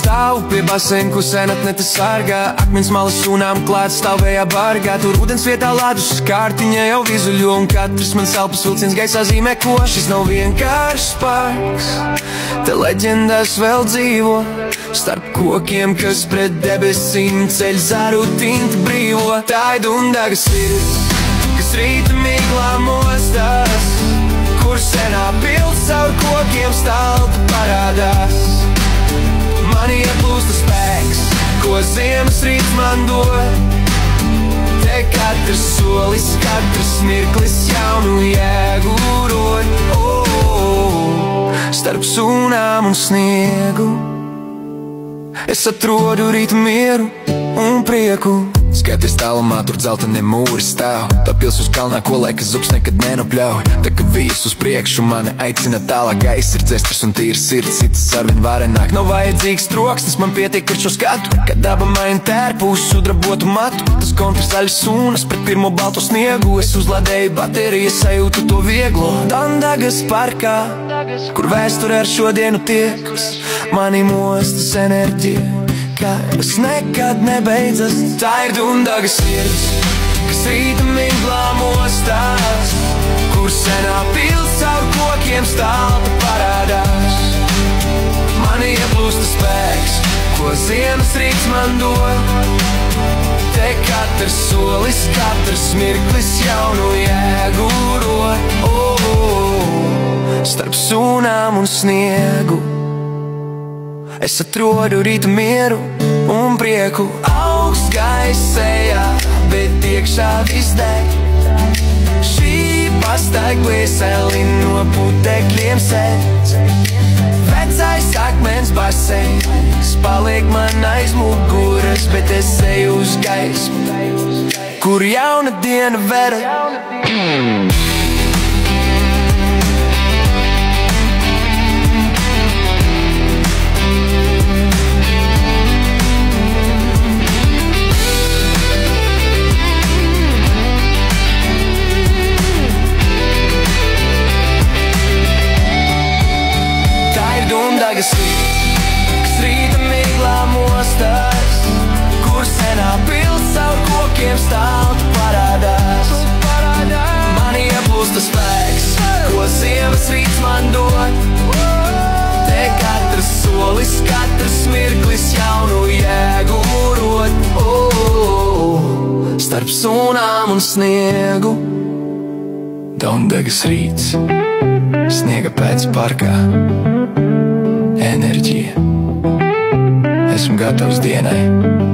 stāvu pie baseina, ko senatne te sargā. Akmens malas sunām klāt stāvējā bargā. Tur ūdens vietā lādus kārtiņa jau vizuļo, un katrs man elpas vilciens gaisā zīmē ko. Šis nav vienkāršs parks, te leģendās vēl dzīvo. Starp kokiem, kas pret debesīm ceļ zaru tinti brīvo. Tā ir Dundaga sirds, kas rīta miglā mostās, kur senā pils caur kokiem stalta parādās. Mani ieplūsta spēks, ko ziemas rīts man dod. Te katrs solis, katrs mirklis jaunu jēgu rod. Starp sunām un sniegu es atrodu rīta mieru un prieku. Skaties tālumā, tur dzeltenie mūri stāv. Tā pils uz kalnā, ko laika zubs nekad nenopļauj. Tā kā vīrs uz priekšu mani aicina tālāk. Gaiss ir dzestras un tīra sirds, citas arvien varenāk. Nav vajadzīgs troksnis, man pietiek ar šo skatu. Kad daba maina tērpu uz sudrabotu matu. Tas kontrs zaļas sunas pret pirmo balto sniegu. Es uzlādēju baterijas, sajūtu to vieglo. Dundagas parkā, kur vēsture ar šodienu tiekas. Mani mostas enerģija, kas nekad nebeidzas. Tā ir Dundaga sirds, kas rīta miglā mostās, kur senā pils caur kokiem stalta parādās. Mani ieplūsta spēks, ko ziemas rīts man dod. Te katrs solis, katrs mirklis jaunu jēgu rod. Starp sunām un sniegu es atrodu rīta mieru un prieku. Augsts gaiss sejā, bet iekšā viss deg. Šī pastaig dvēseli no putekļiem sēdz. Vecais akmens baseins paliek man aiz muguras, bet es eju uz gaismu, kur jauna diena vera. Dundagas sirds, kas rīta miglā mostās, kur senā pils caur kokiem stalta parādās. Mani ieplūsta spēks, ko ziemas rīts man dod. Te katrs solis, katrs mirklis jaunu jēgu rod. Starp sunām un sniegu Dundagas rīts, sniega pēc parkā. Enerģija, esmu gatavs dienai.